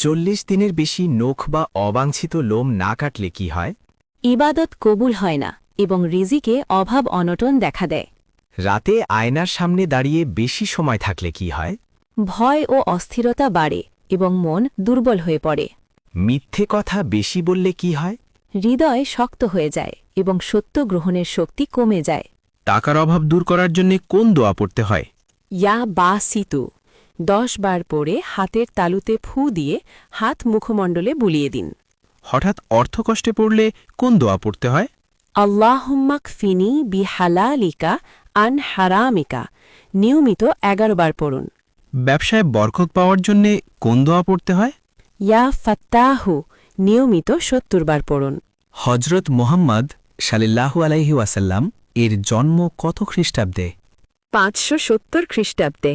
40 দিনের বেশি নখ বা অবাঞ্ছিত লোম না কাটলে কি হয়? ইবাদত কবুল হয় না এবং রিজিকে অভাব অনটন দেখা দেয়। রাতে আয়নার সামনে দাঁড়িয়ে বেশি সময় থাকলে কি হয়? ভয় ও অস্থিরতা বাড়ে এবং মন দুর্বল হয়ে পড়ে। মিথ্যে কথা বেশি বললে কি হয়? হৃদয় শক্ত হয়ে যায় এবং সত্য গ্রহণের শক্তি কমে যায়। টাকার অভাব দূর করার জন্য কোন দোয়া পড়তে হয়? ইয়া বা সিতু 10 বার পরে হাতের তালুতে ফু দিয়ে হাত মুখমণ্ডলে বুলিয়ে দিন। হঠাৎ অর্থকষ্টে পড়লে কোন দোয়া পড়তে হয়? আল্লাহুম্মাক ফিনি বি হালালিকা আন হারামিকা নিয়মিত 11 বার পড়ুন। ব্যবসায় বরকত পাওয়ার জন্য কোন দোয়া পড়তে হয়? ইয়া ফাত্তাহু নিয়মিত 70 বার পড়ুন। হজরত মুহাম্মদ সাল্লাল্লাহু আলাইহি ওয়াসাল্লাম এর জন্ম কত খ্রিস্টাব্দে? 570 খ্রিস্টাব্দে।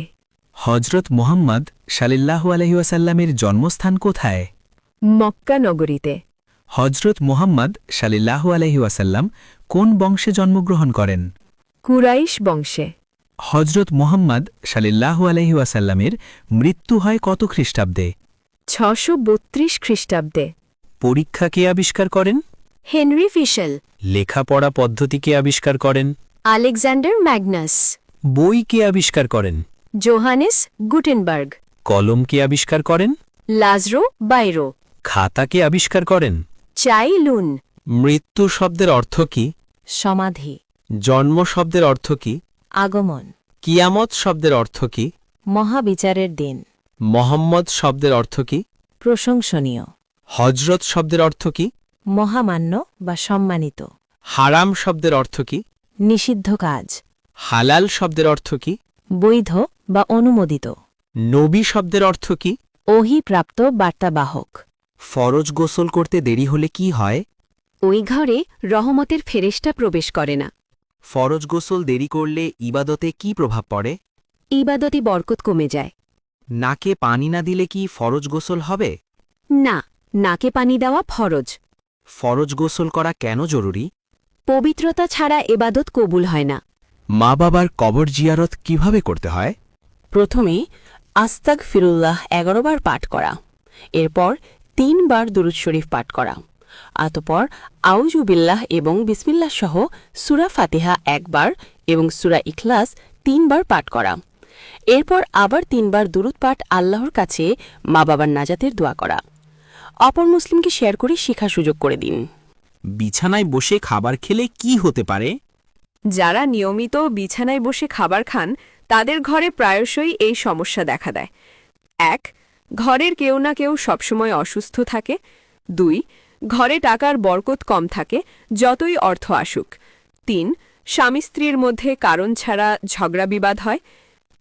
হজরত মুহাম্মদ সাল্লাল্লাহু আলাইহি ওয়াসাল্লামের জন্মস্থান কোথায়? মক্কা নগরীতে। হজরত মুহাম্মদ সাল্লাল্লাহু আলাইহি ওয়াসাল্লাম কোন বংশে জন্মগ্রহণ করেন? কুরাইশ বংশে। হজরত মুহাম্মদ সাল্লাল্লাহু আলাইহি ওয়াসাল্লামের মৃত্যু হয় কত খ্রিস্টাব্দে? 632 খ্রিস্টাব্দে। পরীক্ষা কে আবিষ্কার করেন? হেনরি ফিশেল। লেখাপড়া পদ্ধতি কে আবিষ্কার করেন? Alexander Magnus. বই কে আবিষ্কার করেন? Johannes Gutenberg. কলম কে আবিষ্কার করেন? লাজরো বাইরো। খাতা কে আবিষ্কার করেন? চাই লুন। মৃত্যু শব্দের অর্থ কি? সমাধি। জন্ম শব্দের অর্থ কি? আগমন। কিয়ামত শব্দের অর্থ কি? মহাবিচারের দিন। মোহাম্মদ শব্দের অর্থ কি? প্রশংসনীয়। হজরত শব্দের অর্থ কি? মহামান্য বা সম্মানিত। হারাম শব্দের অর্থ কি? নিষিদ্ধ কাজ। হালাল শব্দের অর্থ কি? বৈধ বা অনুমোদিত। নবী শব্দের অর্থ কি? ওহীপ্রাপ্ত বার্তাবাহক। ফরজ গোসল করতে দেরি হলে কি হয়? ওই ঘরে রহমতের ফেরেশতা প্রবেশ করে না। ফরজ গোসল দেরি করলে ইবাদতে কি প্রভাব পড়ে? ইবাদতি বরকত কমে যায়। নাকে পানি না দিলে কি ফরজ গোসল হবে? না, নাকে পানি দেওয়া ফরজ। ফরজ গোসল করা কেন জরুরি? পবিত্রতা ছাড়া এবাদত কবুল হয় না। মা বাবার কবর জিয়ারত কিভাবে করতে হয়? প্রথমে আস্তাগ ফিরুল্লাহ 11 বার পাঠ করা, এরপর 3 বার দুরুদ শরীফ পাঠ করা, অতঃপর আউযু বিল্লাহ এবং বিসমিল্লাহ সহ সূরা ফাতিহা 1 বার এবং সূরা ইখলাস 3 বার পাঠ করা, এরপর আবার 3 বার দুরুদ পাঠ আল্লাহর কাছে মা বাবার নাজাতের দোয়া করা। অপর মুসলিমকে শেয়ার করে শিক্ষার সুযোগ করে দিন। বিছানায় বসে খাবার খেলে কি হতে পারে? যারা নিয়মিত বিছানায় বসে খাবার খান তাদের ঘরে প্রায়শই এই সমস্যা দেখা দেয়। 1. ঘরের কেউ না কেউ সবসময় অসুস্থ থাকে। 2. ঘরে টাকার বরকত কম থাকে যতই অর্থ আসুক। 3. স্বামী স্ত্রীর মধ্যে কারণ ছাড়া ঝগড়া বিবাদ হয়।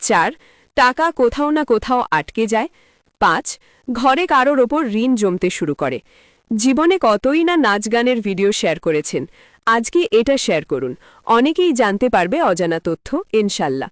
4. টাকা কোথাও না কোথাও আটকে যায়। 5. ঘরে কারোর ওপর ঋণ জমতে শুরু করে। জীবনে কতই না নাচ গানের ভিডিও শেয়ার করেছেন, আজকে এটা শেয়ার করুন, অনেকেই জানতে পারবে অজানা তথ্য ইনশাল্লাহ।